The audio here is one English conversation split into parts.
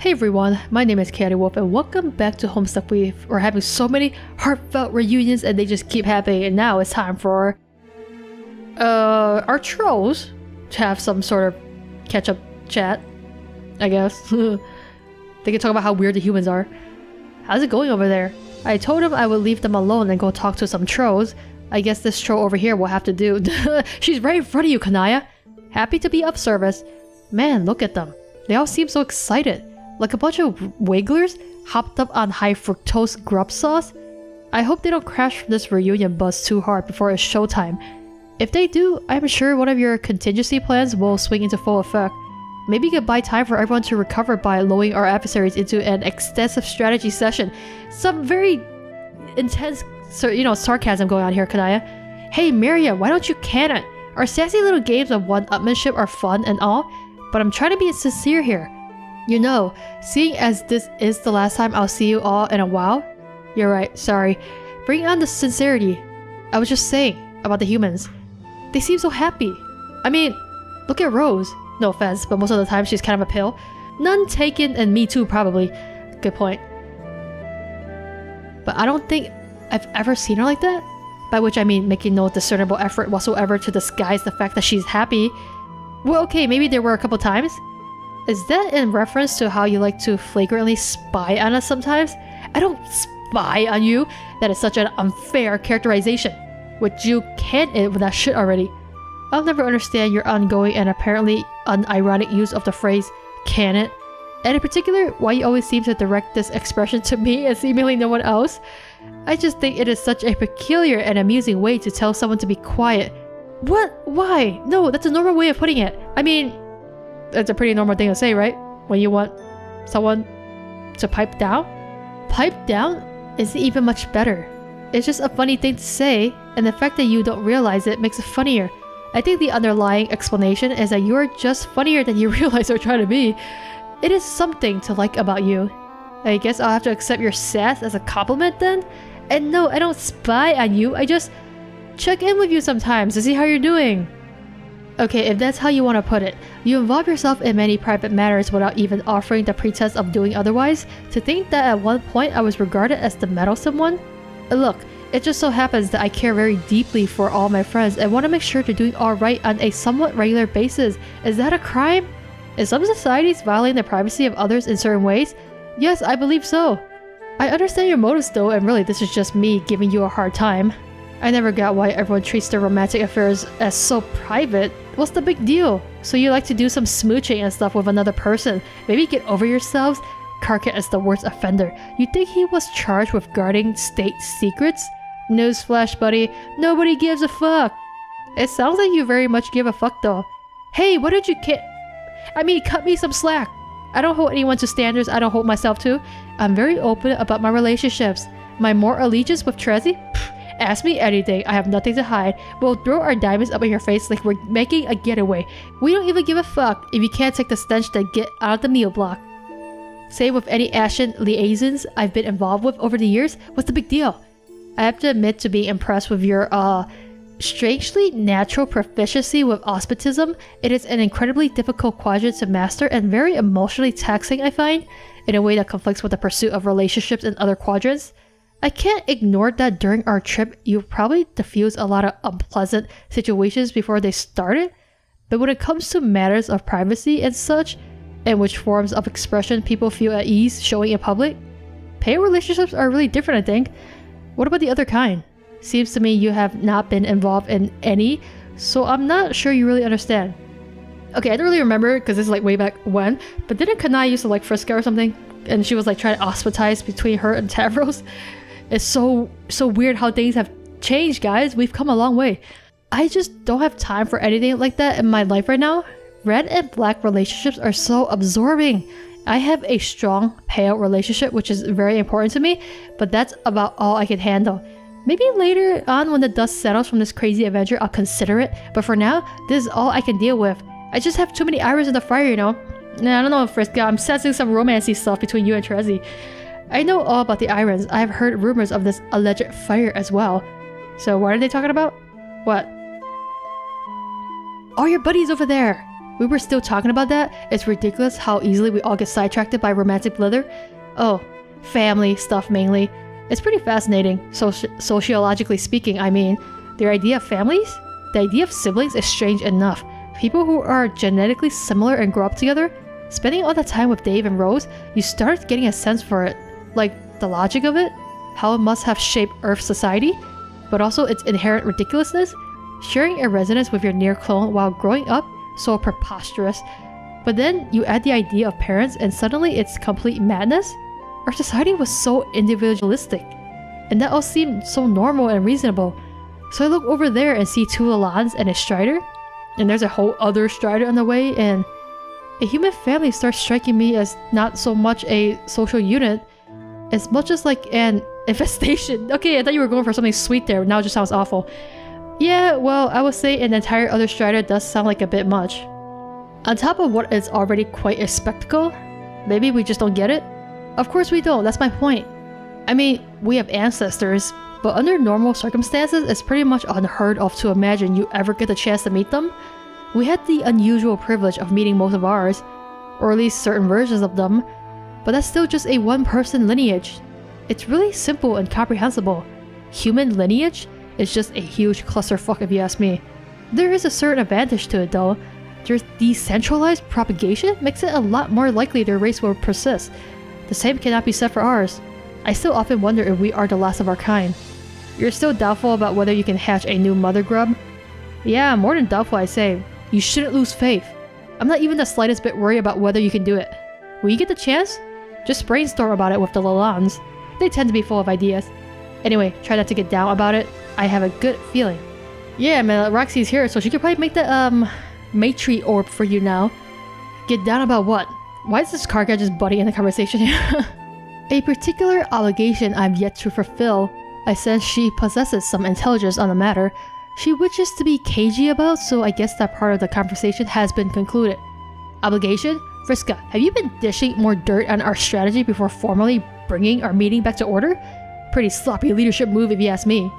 Hey everyone, my name is chaoticwolph and welcome back to Homestuck. We're having so many heartfelt reunions and they just keep happening, and now it's time for our trolls to have some sort of catch-up chat, I guess. They can talk about how weird the humans are. How's it going over there? I told them I would leave them alone and go talk to some trolls. I guess this troll over here will have to do. She's right in front of you, Kanaya. Happy to be of service. Man, look at them. They all seem so excited. Like a bunch of wigglers hopped up on high fructose grub sauce. I hope they don't crash from this reunion buzz too hard before it's showtime. If they do, I'm sure one of your contingency plans will swing into full effect. Maybe you could buy time for everyone to recover by lulling our adversaries into an extensive strategy session. Some very intense, sarcasm going on here, Kanaya. Hey Miria, why don't you can it? Our sassy little games of one-upmanship are fun and all, but I'm trying to be sincere here. You know, seeing as this is the last time I'll see you all in a while. You're right, sorry. Bring on the sincerity. I was just saying about the humans. They seem so happy. I mean, look at Rose. No offense, but most of the time she's kind of a pill. None taken, and me too probably. Good point. But I don't think I've ever seen her like that. By which I mean making no discernible effort whatsoever to disguise the fact that she's happy. Well, okay, maybe there were a couple times. Is that in reference to how you like to flagrantly spy on us sometimes? I don't spy on you. That is such an unfair characterization. Would you can it with that shit already? I'll never understand your ongoing and apparently unironic use of the phrase can it. And in particular, why you always seem to direct this expression to me and seemingly no one else. I just think it is such a peculiar and amusing way to tell someone to be quiet. What? Why? No, that's a normal way of putting it. I mean, it's a pretty normal thing to say, right? When you want someone to pipe down? Pipe down is even much better. It's just a funny thing to say, and the fact that you don't realize it makes it funnier. I think the underlying explanation is that you're just funnier than you realize you're trying to be. It is something to like about you. I guess I'll have to accept your sass as a compliment then? And no, I don't spy on you, I just check in with you sometimes to see how you're doing. Okay, if that's how you want to put it, you involve yourself in many private matters without even offering the pretense of doing otherwise. To think that at one point I was regarded as the meddlesome one? Look, it just so happens that I care very deeply for all my friends and want to make sure they're doing alright on a somewhat regular basis. Is that a crime? In some societies violating the privacy of others in certain ways? Yes, I believe so. I understand your motives though, and really this is just me giving you a hard time. I never got why everyone treats their romantic affairs as so private. What's the big deal? So you like to do some smooching and stuff with another person. Maybe get over yourselves? Karkat is the worst offender. You think he was charged with guarding state secrets? Newsflash, buddy. Nobody gives a fuck. It sounds like you very much give a fuck though. Hey, what did you cut me some slack. I don't hold anyone to standards I don't hold myself to. I'm very open about my relationships. My more allegiance with Trezzy? Ask me anything, I have nothing to hide. We'll throw our diamonds up in your face like we're making a getaway. We don't even give a fuck if you can't take the stench that get out of the meal block. Same with any Ashen liaisons I've been involved with over the years. What's the big deal? I have to admit to being impressed with your, strangely natural proficiency with auspicism. It is an incredibly difficult quadrant to master and very emotionally taxing, I find, in a way that conflicts with the pursuit of relationships in other quadrants. I can't ignore that during our trip, you probably diffused a lot of unpleasant situations before they started, but when it comes to matters of privacy and such, and which forms of expression people feel at ease showing in public, paid relationships are really different, I think. What about the other kind? Seems to me you have not been involved in any, so I'm not sure you really understand. Okay, I don't really remember because this is like way back when, but didn't Kanai used to like Friska or something? And she was like trying to ostracize between her and Tavros? It's so weird how things have changed, guys. We've come a long way. I just don't have time for anything like that in my life right now. Red and black relationships are so absorbing. I have a strong pale relationship, which is very important to me, but that's about all I can handle. Maybe later on when the dust settles from this crazy adventure, I'll consider it, but for now, this is all I can deal with. I just have too many irons in the fire, you know? Nah, I don't know, Friska, I'm sensing some romancy stuff between you and Trezzy. I know all about the irons. I have heard rumors of this alleged fire as well. So what are they talking about? What? Oh, your buddies over there! We were still talking about that. It's ridiculous how easily we all get sidetracked by romantic blather. Oh, family stuff mainly. It's pretty fascinating, sociologically speaking, I mean. The idea of families? The idea of siblings is strange enough. People who are genetically similar and grow up together, spending all that time with Dave and Rose, you start getting a sense for it. Like, the logic of it, how it must have shaped Earth society, but also its inherent ridiculousness. Sharing a residence with your near clone while growing up, so preposterous. But then you add the idea of parents and suddenly it's complete madness. Our society was so individualistic, and that all seemed so normal and reasonable. So I look over there and see two Lalans and a Strider, and there's a whole other Strider on the way, and a human family starts striking me as not so much a social unit, as much as like an infestation. Okay, I thought you were going for something sweet there, now it just sounds awful. Yeah, well, I would say an entire other Strider does sound like a bit much. On top of what is already quite a spectacle, maybe we just don't get it? Of course we don't, that's my point. I mean, we have ancestors, but under normal circumstances, it's pretty much unheard of to imagine you ever get the chance to meet them. We had the unusual privilege of meeting most of ours, or at least certain versions of them, but that's still just a one-person lineage. It's really simple and comprehensible. Human lineage is just a huge clusterfuck if you ask me. There is a certain advantage to it though. Their decentralized propagation makes it a lot more likely their race will persist. The same cannot be said for ours. I still often wonder if we are the last of our kind. You're still doubtful about whether you can hatch a new mother grub? Yeah, more than doubtful I say. You shouldn't lose faith. I'm not even the slightest bit worried about whether you can do it. When you get the chance, just brainstorm about it with the Lalans. They tend to be full of ideas. Anyway, try not to get down about it. I have a good feeling. Yeah, man, Roxy's here, so she could probably make the, Matri orb for you now. Get down about what? Why is this car guy just butting in the conversation here? A particular obligation I've yet to fulfill. I sense she possesses some intelligence on the matter. She wishes to be cagey about, so I guess that part of the conversation has been concluded. Obligation? Vriska, have you been dishing more dirt on our strategy before formally bringing our meeting back to order? Pretty sloppy leadership move if you ask me.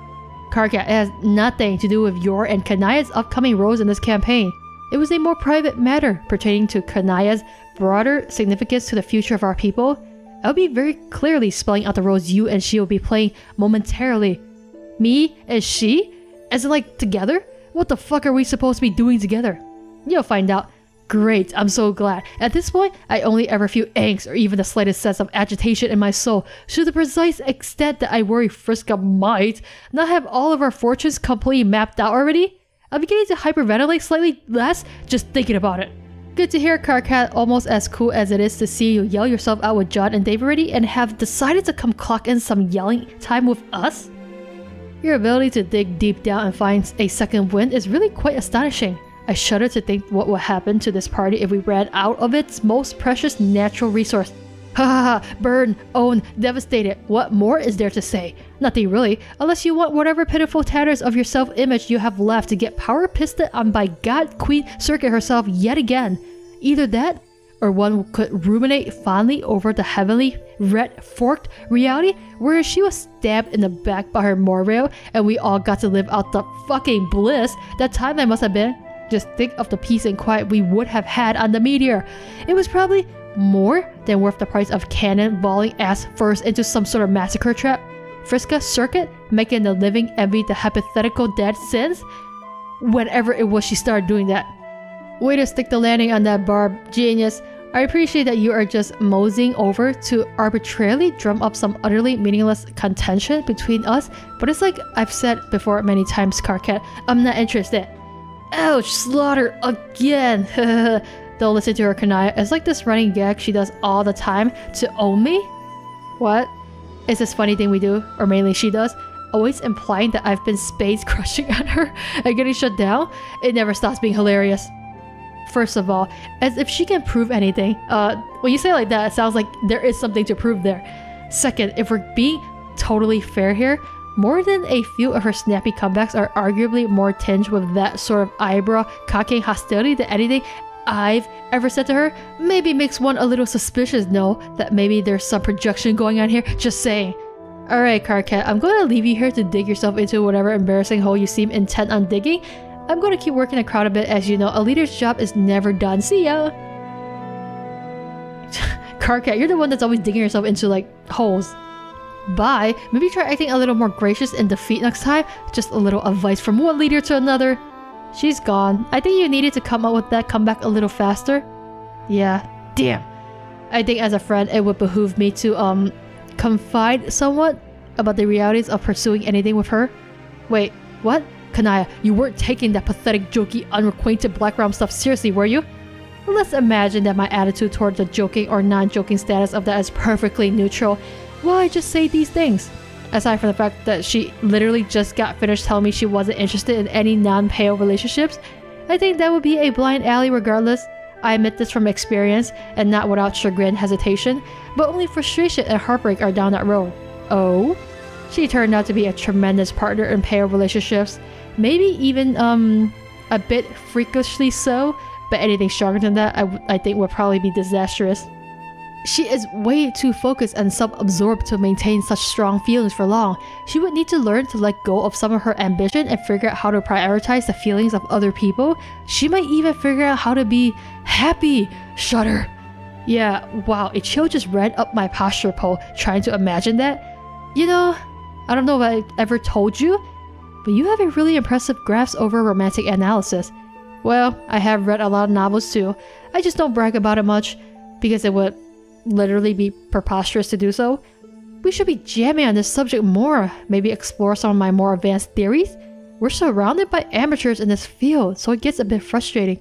Karkat, it has nothing to do with your and Kanaya's upcoming roles in this campaign. It was a more private matter pertaining to Kanaya's broader significance to the future of our people. I'll be very clearly spelling out the roles you and she will be playing momentarily. Me and she? As in like together? What the fuck are we supposed to be doing together? You'll find out. Great, I'm so glad. At this point, I only ever feel angst or even the slightest sense of agitation in my soul, to the precise extent that I worry Vriska might not have all of our fortunes completely mapped out already. I'm beginning to hyperventilate slightly less just thinking about it. Good to hear, Karkat, almost as cool as it is to see you yell yourself out with John and Dave already and have decided to come clock in some yelling time with us. Your ability to dig deep down and find a second wind is really quite astonishing. I shudder to think what would happen to this party if we ran out of its most precious natural resource. Ha ha ha, burned, owned, devastated. What more is there to say? Nothing really, unless you want whatever pitiful tatters of your self-image you have left to get power pisted on by God Queen Circuit herself yet again. Either that, or one could ruminate fondly over the heavenly, red, forked reality where she was stabbed in the back by her Morrail and we all got to live out the fucking bliss that time that must have been. Just think of the peace and quiet we would have had on the meteor. It was probably more than worth the price of cannon volleying ass first into some sort of massacre trap. Vriska Circuit making the living envy the hypothetical dead since whenever it was she started doing that. Way to stick the landing on that barb, genius. I appreciate that you are just moseying over to arbitrarily drum up some utterly meaningless contention between us, but it's like I've said before many times, Karkat, I'm not interested. Ouch, slaughter again. Don't listen to her, Kanaya. It's like this running gag she does all the time to own me. What? It's this funny thing we do, or mainly she does, always implying that I've been space crushing on her and getting shut down. It never stops being hilarious. First of all, as if she can prove anything. When you say it like that, it sounds like there is something to prove there. Second, if we're being totally fair here, more than a few of her snappy comebacks are arguably more tinged with that sort of eyebrow-cocking hostility than anything I've ever said to her. Maybe makes one a little suspicious, no, that maybe there's some projection going on here, just saying. Alright, Karkat, I'm going to leave you here to dig yourself into whatever embarrassing hole you seem intent on digging, I'm gonna keep working the crowd a bit. As you know, a leader's job is never done. See ya! Carcat, you're the one that's always digging yourself into like holes. Bye. Maybe try acting a little more gracious in defeat next time. Just a little advice from one leader to another. She's gone. I think you needed to come up with that comeback a little faster. Yeah. Damn. I think as a friend, it would behoove me to confide somewhat about the realities of pursuing anything with her. Wait, what? Kanaya, you weren't taking that pathetic, jokey, unacquainted black realm stuff seriously, were you? Well, let's imagine that my attitude toward the joking or non-joking status of that is perfectly neutral. Why just say these things? Aside from the fact that she literally just got finished telling me she wasn't interested in any non-pale relationships, I think that would be a blind alley regardless. I admit this from experience and not without chagrin, hesitation, but only frustration and heartbreak are down that road. Oh? She turned out to be a tremendous partner in pale relationships. Maybe even, a bit freakishly so, but anything stronger than that I think would probably be disastrous. She is way too focused and self-absorbed to maintain such strong feelings for long. She would need to learn to let go of some of her ambition and figure out how to prioritize the feelings of other people. She might even figure out how to be happy. Shudder. Yeah, wow, a chill just ran up my posture pole trying to imagine that. You know, I don't know if I ever told you, but you have a really impressive grasp over romantic analysis. Well, I have read a lot of novels too. I just don't brag about it much, because it would literally be preposterous to do so. We should be jamming on this subject more, maybe explore some of my more advanced theories. We're surrounded by amateurs in this field, so it gets a bit frustrating.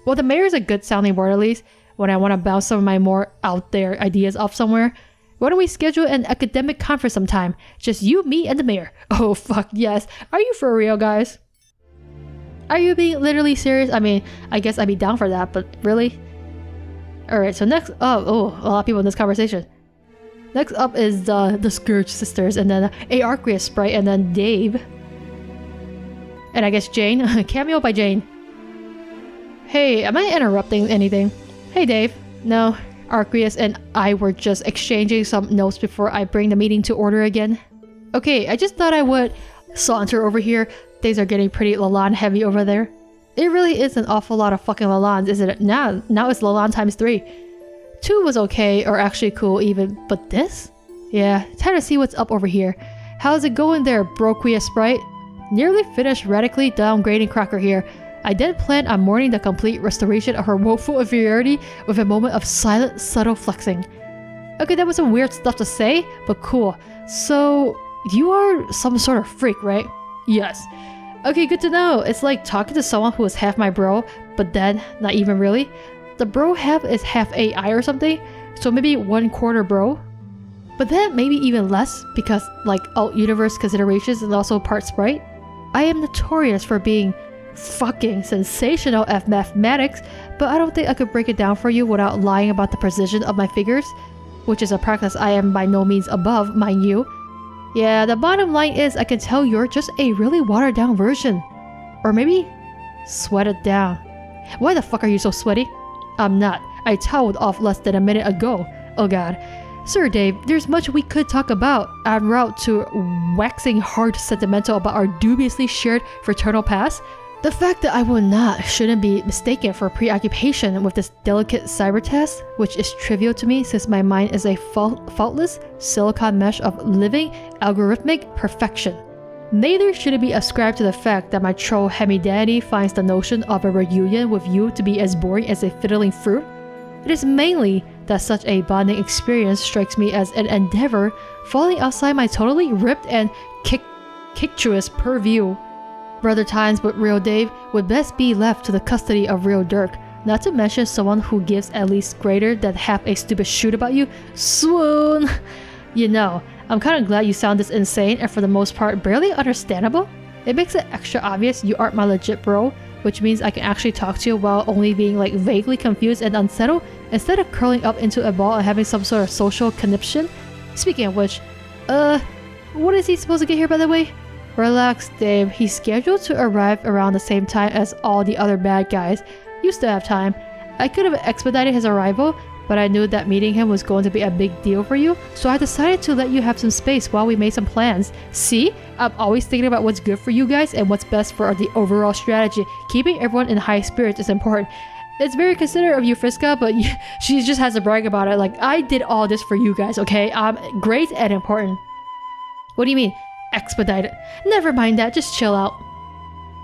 Well, the mayor is a good sounding word at least, when I want to bounce some of my more out there ideas off somewhere. Why don't we schedule an academic conference sometime? Just you, me, and the mayor. Oh fuck yes. Are you for real, guys? Are you being literally serious? I mean, I guess I'd be down for that, but really? Alright, so next up, oh, a lot of people in this conversation. Next up is the Scourge Sisters, and then Arceus Sprite, and then Dave. And I guess Jane. Cameo by Jane. Hey, am I interrupting anything? Hey Dave. No, Arceus and I were just exchanging some notes before I bring the meeting to order again. Okay, I just thought I would saunter over here. Things are getting pretty Lalande heavy over there. It really is an awful lot of fucking Lalandes, isn't it? Now it's Lalande times 3. 2 was okay, or actually cool even, but this? Yeah, time to see what's up over here. How's it going there, Broquia Sprite? Nearly finished radically downgrading Crocker here. I then plan on mourning the complete restoration of her woeful inferiority with a moment of silent, subtle flexing. Okay, that was some weird stuff to say, but cool. So, you are some sort of freak, right? Yes. Okay, good to know. It's like talking to someone who is half my bro, but then not even really. The bro half is half AI or something, so maybe 1/4 bro. But then maybe even less, because like alt-universe considerations and also part sprite. I am notorious for being fucking sensational at mathematics, but I don't think I could break it down for you without lying about the precision of my figures, which is a practice I am by no means above, mind you. Yeah, the bottom line is I can tell you're just a really watered down version. Or maybe sweated down. Why the fuck are you so sweaty? I'm not. I toweled off less than a minute ago. Oh god. Sir Dave, there's much we could talk about en route to waxing hard sentimental about our dubiously shared fraternal past. The fact that I will not shouldn't be mistaken for preoccupation with this delicate cyber test, which is trivial to me since my mind is a faultless silicon mesh of living algorithmic perfection. Neither should it be ascribed to the fact that my troll hemidanity finds the notion of a reunion with you to be as boring as a fiddling fruit. It is mainly that such a bonding experience strikes me as an endeavor falling outside my totally ripped and kictuous purview. Brother times with real Dave would best be left to the custody of real Dirk, not to mention someone who gives at least greater than half a stupid shoot about you. Swoon! You know, I'm kinda glad you sound this insane and for the most part barely understandable. It makes it extra obvious you aren't my legit bro, which means I can actually talk to you while only being like vaguely confused and unsettled instead of curling up into a ball and having some sort of social conniption. Speaking of which, what is he supposed to get here by the way? Relax, Dave. He's scheduled to arrive around the same time as all the other bad guys. You still have time. I could have expedited his arrival, but I knew that meeting him was going to be a big deal for you, so I decided to let you have some space while we made some plans. See? I'm always thinking about what's good for you guys and what's best for the overall strategy. Keeping everyone in high spirits is important. It's very considerate of you, Friska, but she just has to brag about it. Like, I did all this for you guys, okay? Great and important. What do you mean? Expedited. Never mind that, just chill out.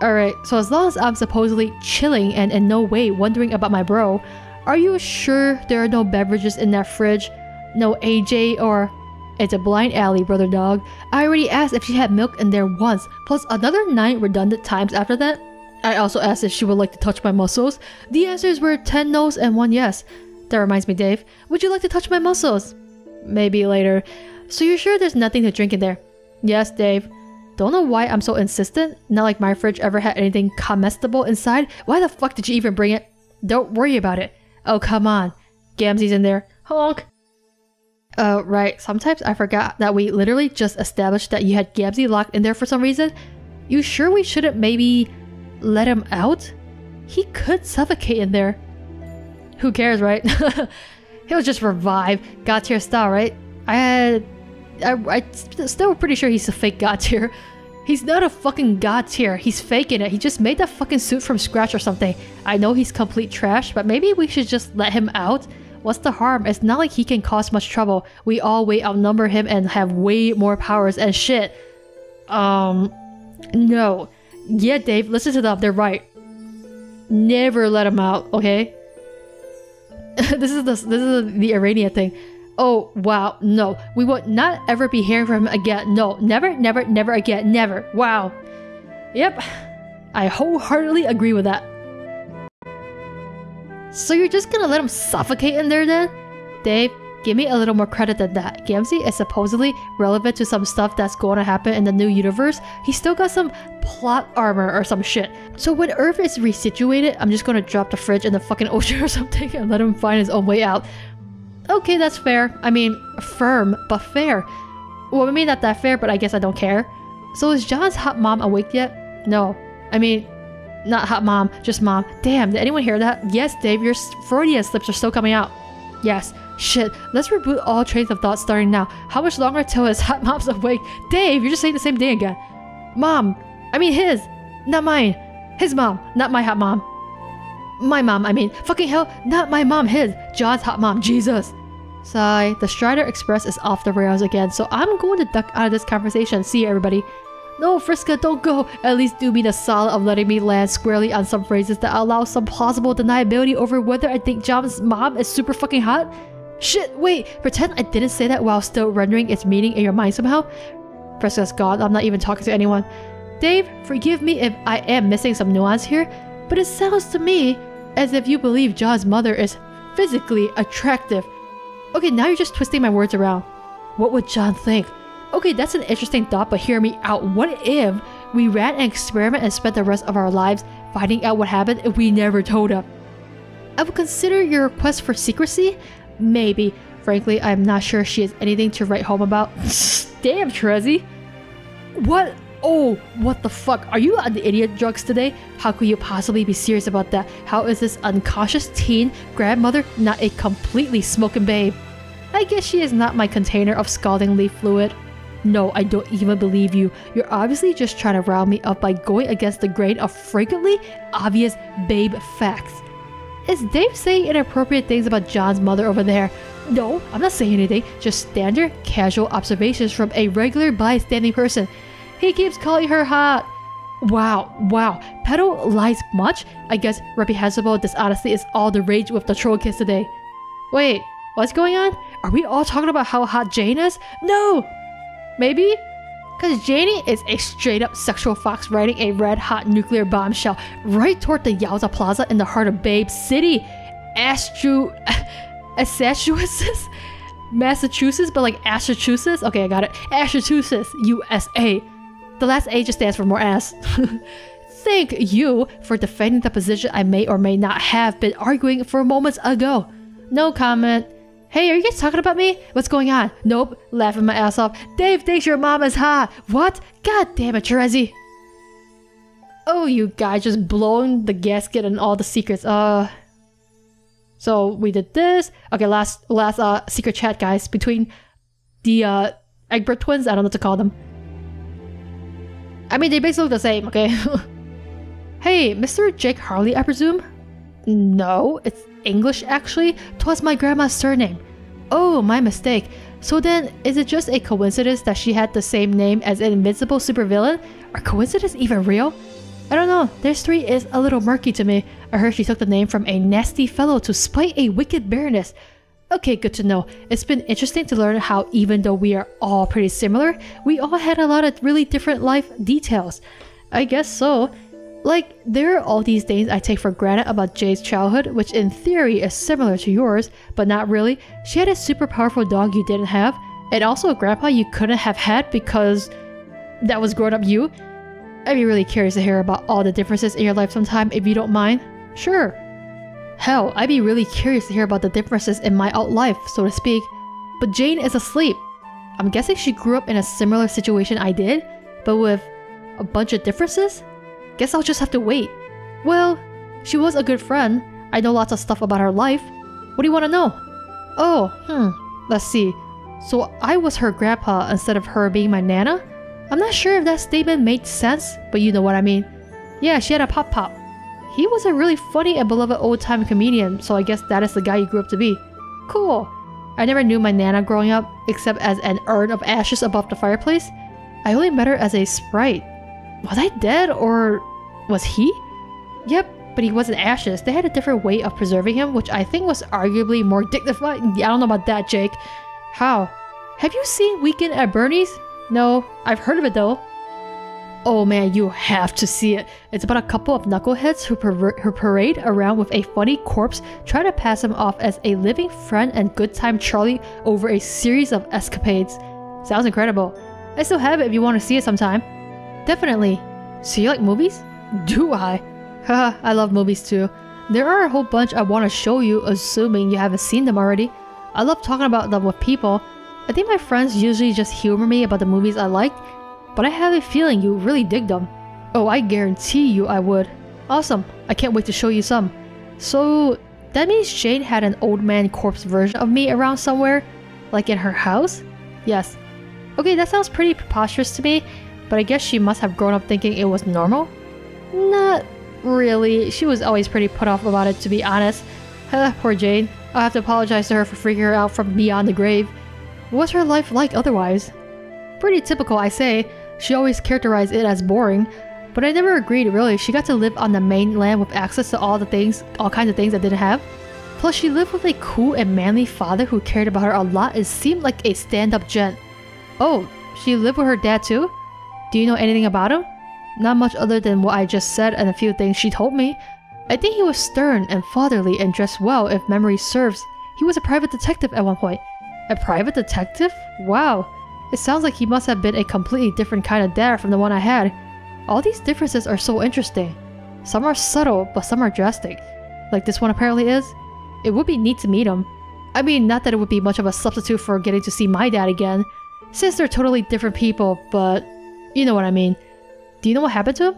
Alright, so as long as I'm supposedly chilling and in no way wondering about my bro, are you sure there are no beverages in that fridge? No AJ or... It's a blind alley, brother dog. I already asked if she had milk in there once, plus another 9 redundant times after that. I also asked if she would like to touch my muscles. The answers were 10 no's and 1 yes. That reminds me, Dave. Would you like to touch my muscles? Maybe later. So you're sure there's nothing to drink in there? Yes, Dave. Don't know why I'm so insistent. Not like my fridge ever had anything comestible inside. Why the fuck did you even bring it? Don't worry about it. Oh, come on. Gamzee's in there. Honk. Right. Sometimes I forgot that we literally just established that you had Gamzee locked in there for some reason. You sure we shouldn't maybe let him out? He could suffocate in there. Who cares, right? He'll just revive. God tier style, right? I'm still pretty sure he's a fake God tier. He's not a fucking God tier. He's faking it. He just made that fucking suit from scratch or something. I know he's complete trash, but maybe we should just let him out. What's the harm? It's not like he can cause much trouble. We all way outnumber him and have way more powers and shit. No. Yeah, Dave, listen to them. They're right. Never let him out, okay? This is the Iranian thing. Oh, wow, no. We will not ever be hearing from him again. No, never, never, never again. Never. Wow. Yep. I wholeheartedly agree with that. So you're just gonna let him suffocate in there then? Dave, give me a little more credit than that. Gamzee is supposedly relevant to some stuff that's going to happen in the new universe. He's still got some plot armor or some shit. So when Earth is resituated, I'm just gonna drop the fridge in the fucking ocean or something and let him find his own way out. Okay, that's fair. I mean, firm, but fair. Well, maybe not that fair, but I guess I don't care. So is John's hot mom awake yet? No. I mean, not hot mom, just mom. Damn, did anyone hear that? Yes, Dave, your Freudian slips are still coming out. Yes. Shit, let's reboot all trains of thought starting now. How much longer till his hot mom's awake? Dave, you're just saying the same thing again. Mom. I mean his. Not mine. His mom. Not my hot mom. My mom, I mean. Fucking hell, not my mom, his. John's hot mom, Jesus. Sigh, the Strider Express is off the rails again, so I'm going to duck out of this conversation. See you, everybody. No, Friska, don't go. At least do me the solid of letting me land squarely on some phrases that allow some plausible deniability over whether I think John's mom is super fucking hot. Shit, wait, pretend I didn't say that while still rendering its meaning in your mind somehow? Friska's gone, I'm not even talking to anyone. Dave, forgive me if I am missing some nuance here, but it sounds to me as if you believe John's mother is physically attractive. Okay, now you're just twisting my words around. What would John think? Okay, that's an interesting thought, but hear me out. What if we ran an experiment and spent the rest of our lives finding out what happened if we never told him? I would consider your request for secrecy? Maybe. Frankly, I'm not sure she has anything to write home about. Damn, Trezzy. What? Oh, what the fuck? Are you on the idiot drugs today? How could you possibly be serious about that? How is this unconscious teen grandmother not a completely smoking babe? I guess she is not my container of scalding leaf fluid. No, I don't even believe you. You're obviously just trying to rile me up by going against the grain of frequently obvious babe facts. Is Dave saying inappropriate things about John's mother over there? No, I'm not saying anything. Just standard, casual observations from a regular bystanding person. He keeps calling her hot. Wow. Petal lies much? I guess reprehensible dishonesty is all the rage with the troll kids today. Wait, what's going on? Are we all talking about how hot Jane is? No! Maybe? Cause Janie is a straight up sexual fox riding a red hot nuclear bombshell right toward the Yowza Plaza in the heart of Babe City. Massachusetts, but like Massachusetts? Okay, I got it. Massachusetts, USA. The last A just stands for more ass. Thank you for defending the position I may or may not have been arguing for moments ago. No comment. Hey, are you guys talking about me? What's going on? Nope. Laughing my ass off. Dave thinks your mom is hot. What? God damn it, Terezi. Oh, you guys just blowing the gasket and all the secrets. So we did this. Okay, last secret chat, guys, between the Egbert twins. I don't know what to call them. I mean, they basically look the same, okay? Hey, Mr. Jake Harley, I presume? No, it's English actually. 'Twas my grandma's surname. Oh, my mistake. So then, is it just a coincidence that she had the same name as an invincible supervillain? Are coincidences even real? I don't know, this story is a little murky to me. I heard she took the name from a nasty fellow to spite a wicked baroness. Okay, good to know. It's been interesting to learn how even though we are all pretty similar, we all had a lot of really different life details. I guess so. Like, there are all these things I take for granted about Jade's childhood, which in theory is similar to yours, but not really. She had a super powerful dog you didn't have, and also a grandpa you couldn't have had because that was grown up you. I'd be really curious to hear about all the differences in your life sometime, if you don't mind. Sure. Hell, I'd be really curious to hear about the differences in my out life, so to speak. But Jane is asleep. I'm guessing she grew up in a similar situation I did, but with a bunch of differences? Guess I'll just have to wait. Well, she was a good friend. I know lots of stuff about her life. What do you want to know? Oh, let's see. So I was her grandpa instead of her being my nana? I'm not sure if that statement made sense, but you know what I mean. Yeah, she had a pop-pop. He was a really funny and beloved old-time comedian, so I guess that is the guy you grew up to be. Cool. I never knew my nana growing up, except as an urn of ashes above the fireplace. I only met her as a sprite. Was I dead, or was he? Yep, but he wasn't ashes. They had a different way of preserving him, which I think was arguably more dignified. I don't know about that, Jake. How? Have you seen Weekend at Bernie's? No, I've heard of it though. Oh man, you have to see it. It's about a couple of knuckleheads who parade around with a funny corpse, trying to pass him off as a living friend and good time Charlie over a series of escapades. Sounds incredible. I still have it if you want to see it sometime. Definitely. So you like movies? Do I? Haha, I love movies too. There are a whole bunch I want to show you, assuming you haven't seen them already. I love talking about them with people. I think my friends usually just humor me about the movies I like, but I have a feeling you really dig them. Oh, I guarantee you I would. Awesome, I can't wait to show you some. So, that means Jane had an old man corpse version of me around somewhere? Like in her house? Yes. Okay, that sounds pretty preposterous to me, but I guess she must have grown up thinking it was normal? Not really, she was always pretty put off about it, to be honest. Poor Jane. I'll have to apologize to her for freaking her out from beyond the grave. What's her life like otherwise? Pretty typical, I say. She always characterized it as boring, but I never agreed really. She got to live on the mainland with access to all kinds of things I didn't have. Plus she lived with a cool and manly father who cared about her a lot and seemed like a stand-up gent. Oh, she lived with her dad too? Do you know anything about him? Not much other than what I just said and a few things she told me. I think he was stern and fatherly and dressed well if memory serves. He was a private detective at one point. A private detective? Wow. It sounds like he must have been a completely different kind of dad from the one I had. All these differences are so interesting. Some are subtle, but some are drastic. Like this one apparently is. It would be neat to meet him. I mean, not that it would be much of a substitute for getting to see my dad again, since they're totally different people, but you know what I mean. Do you know what happened to him?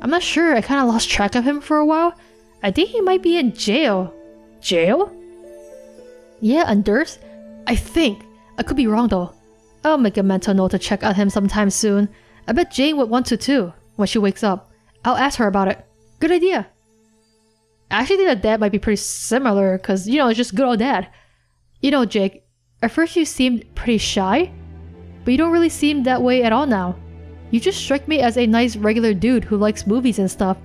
I'm not sure, I kinda lost track of him for a while. I think he might be in jail. Jail? Yeah, Anders. I think. I could be wrong though. I'll make a mental note to check on him sometime soon. I bet Jane would want to too, when she wakes up. I'll ask her about it. Good idea. I actually think that dad might be pretty similar, cause you know, it's just good old dad. You know, Jake, at first you seemed pretty shy, but you don't really seem that way at all now. You just strike me as a nice regular dude who likes movies and stuff.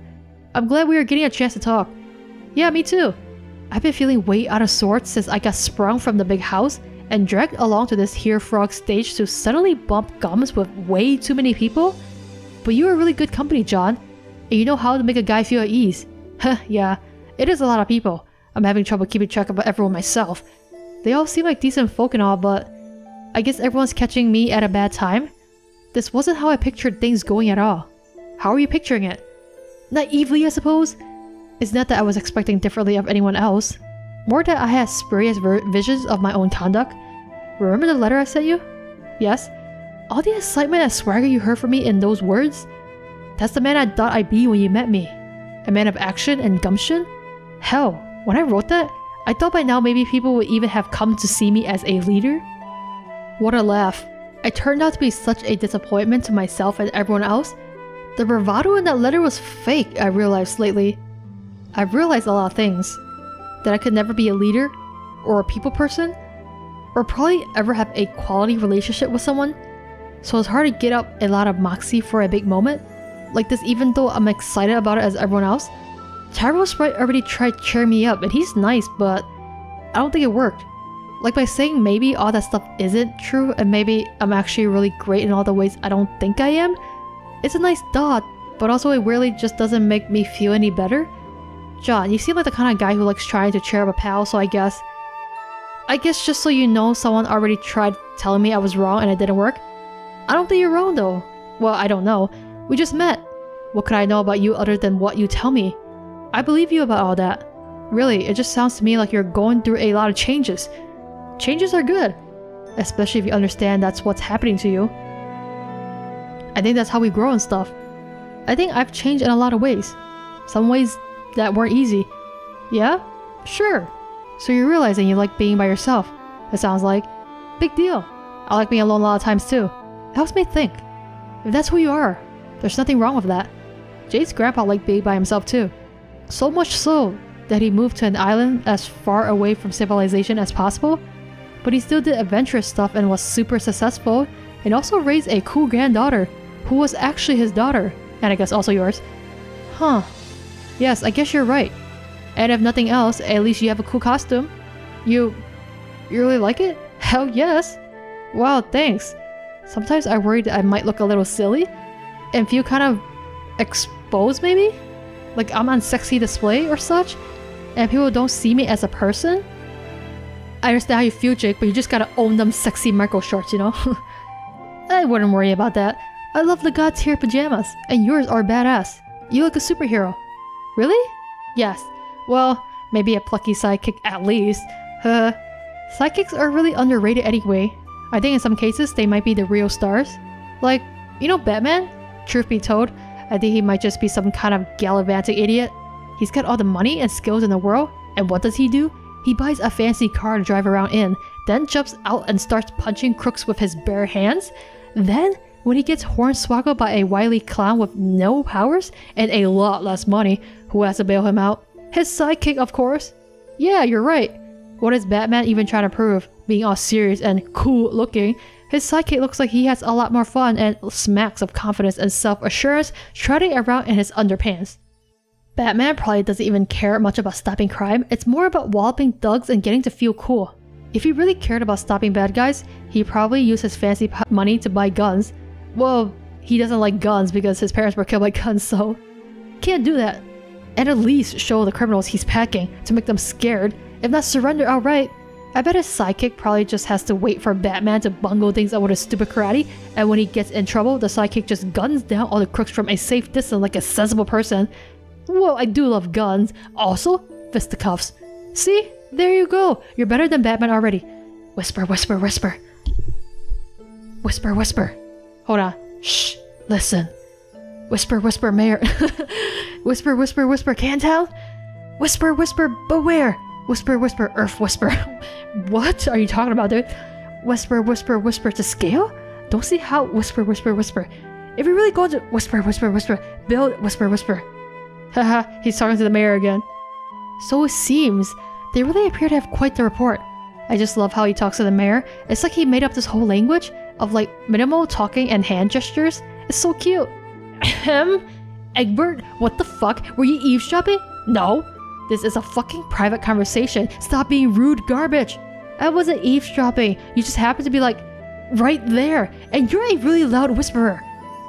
I'm glad we are getting a chance to talk. Yeah, me too. I've been feeling way out of sorts since I got sprung from the big house and dragged along to this here frog stage to suddenly bump gums with way too many people. But you are really good company, John, and you know how to make a guy feel at ease. Huh, yeah, it is a lot of people. I'm having trouble keeping track of everyone myself. They all seem like decent folk and all, but I guess everyone's catching me at a bad time. This wasn't how I pictured things going at all. How are you picturing it? Naively, I suppose? It's not that I was expecting differently of anyone else. More that I had spurious visions of my own conduct. Remember the letter I sent you? Yes? All the excitement and swagger you heard from me in those words? That's the man I thought I'd be when you met me. A man of action and gumption? Hell, when I wrote that, I thought by now maybe people would even have come to see me as a leader. What a laugh. I turned out to be such a disappointment to myself and everyone else. The bravado in that letter was fake, I realized lately. I've realized a lot of things. That I could never be a leader, or a people person, or probably ever have a quality relationship with someone. So it's hard to get up a lot of moxie for a big moment like this, even though I'm excited about it as everyone else. Tyrell Sprite already tried cheering me up and he's nice, but I don't think it worked. Like by saying maybe all that stuff isn't true and maybe I'm actually really great in all the ways I don't think I am, it's a nice thought, but also it really just doesn't make me feel any better. John, you seem like the kind of guy who likes trying to cheer up a pal, so I guess just so you know, someone already tried telling me I was wrong and it didn't work. I don't think you're wrong though. Well, I don't know. We just met. What could I know about you other than what you tell me? I believe you about all that. Really, it just sounds to me like you're going through a lot of changes. Changes are good, especially if you understand that's what's happening to you. I think that's how we grow and stuff. I think I've changed in a lot of ways. Some ways that weren't easy. Yeah? Sure. So you're realizing you like being by yourself. It sounds like. Big deal. I like being alone a lot of times too. It helps me think. If that's who you are, there's nothing wrong with that. Jade's grandpa liked being by himself too. So much so that he moved to an island as far away from civilization as possible. But he still did adventurous stuff and was super successful, and also raised a cool granddaughter who was actually his daughter, and I guess also yours. Huh. Yes, I guess you're right. And if nothing else, at least you have a cool costume. You really like it? Hell yes. Wow, thanks. Sometimes I worry that I might look a little silly and feel kind of exposed maybe? Like I'm on sexy display or such, and people don't see me as a person. I understand how you feel, Jake, but you just gotta own them sexy micro shorts, you know? I wouldn't worry about that. I love the god tier pajamas, and yours are badass. You look a superhero. Really? Yes. Well, maybe a plucky sidekick at least. Sidekicks are really underrated anyway. I think in some cases they might be the real stars. Like, you know Batman? Truth be told, I think he might just be some kind of gallivanting idiot. He's got all the money and skills in the world, and what does he do? He buys a fancy car to drive around in, then jumps out and starts punching crooks with his bare hands. Then, when he gets hornswoggled by a wily clown with no powers and a lot less money, who has to bail him out? His sidekick, of course. Yeah, you're right. What is Batman even trying to prove? Being all serious and cool looking, his sidekick looks like he has a lot more fun and smacks of confidence and self-assurance trotting around in his underpants. Batman probably doesn't even care much about stopping crime, it's more about walloping thugs and getting to feel cool. If he really cared about stopping bad guys, he'd probably use his fancy money to buy guns. Well, he doesn't like guns because his parents were killed by guns, so can't do that. And at least show the criminals he's packing to make them scared, if not surrender outright. I bet his sidekick probably just has to wait for Batman to bungle things up with his stupid karate, and when he gets in trouble, the sidekick just guns down all the crooks from a safe distance like a sensible person. Well, I do love guns. Also, fisticuffs. See? There you go. You're better than Batman already. Whisper, whisper, whisper. Whisper, whisper. Hold on. Shh. Listen. Whisper, whisper, Mayor. Whisper, whisper, whisper, Cantown. Whisper, whisper, beware. Whisper, whisper, Earth whisper. What are you talking about, dude? Whisper, whisper, whisper to scale? Don't see how whisper, whisper, whisper. If you really go to whisper, whisper, whisper, build whisper, whisper. Haha, he's talking to the mayor again. So it seems they really appear to have quite the report. I just love how he talks to the mayor. It's like he made up this whole language of like minimal talking and hand gestures. It's so cute. Ahem. Egbert, what the fuck? Were you eavesdropping? No. This is a fucking private conversation. Stop being rude garbage. I wasn't eavesdropping. You just happened to be like right there. And you're a really loud whisperer.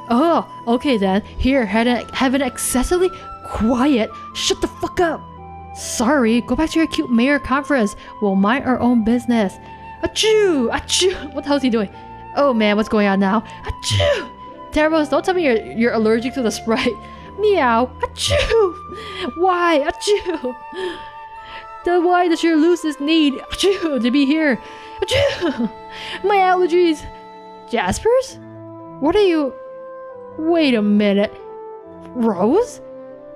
Oh, okay then. Here, have an excessively quiet. Shut the fuck up. Sorry, go back to your cute mayor conference. We'll mind our own business. Achoo! Achoo! What the hell is he doing? Oh man, what's going on now? Achoo! Terros, don't tell me you're allergic to the Sprite. Meow! Achoo! Why? Achoo! Then why does your Lucis need achoo to be here? Achoo! My allergies! Jaspers? What are you... Wait a minute. Rose?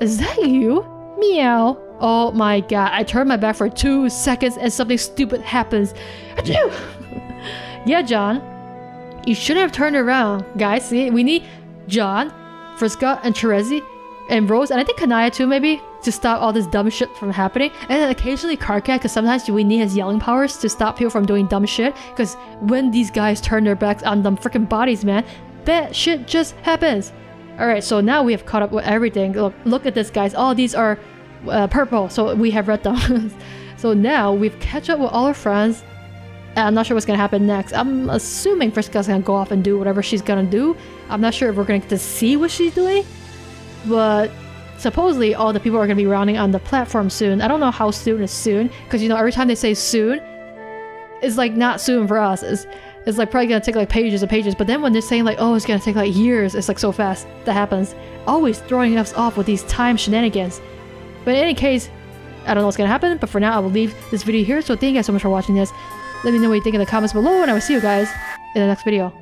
Is that you? Meow. Oh my god, I turn my back for 2 seconds and something stupid happens. Yeah, John. You shouldn't have turned around. Guys, see, we need John, Friska, and Terezi, and Rose, and I think Kanaya too, maybe, to stop all this dumb shit from happening. And then occasionally Karkat, because sometimes we need his yelling powers to stop people from doing dumb shit. Because when these guys turn their backs on them freaking bodies, man, bad shit just happens. Alright, so now we have caught up with everything. Look at this, guys. All these are purple, so we have red thumbs. So now we've catch up with all our friends. And I'm not sure what's gonna happen next. I'm assuming Friska's gonna go off and do whatever she's gonna do. I'm not sure if we're gonna get to see what she's doing. But supposedly all the people are gonna be rounding on the platform soon. I don't know how soon is soon, because you know every time they say soon, it's like not soon for us. It's like probably gonna take like pages and pages. But then when they're saying like, oh, it's gonna take like years, it's like so fast that happens. Always throwing us off with these time shenanigans. But in any case, I don't know what's gonna happen. But for now, I will leave this video here. So thank you guys so much for watching this. Let me know what you think in the comments below, and I will see you guys in the next video.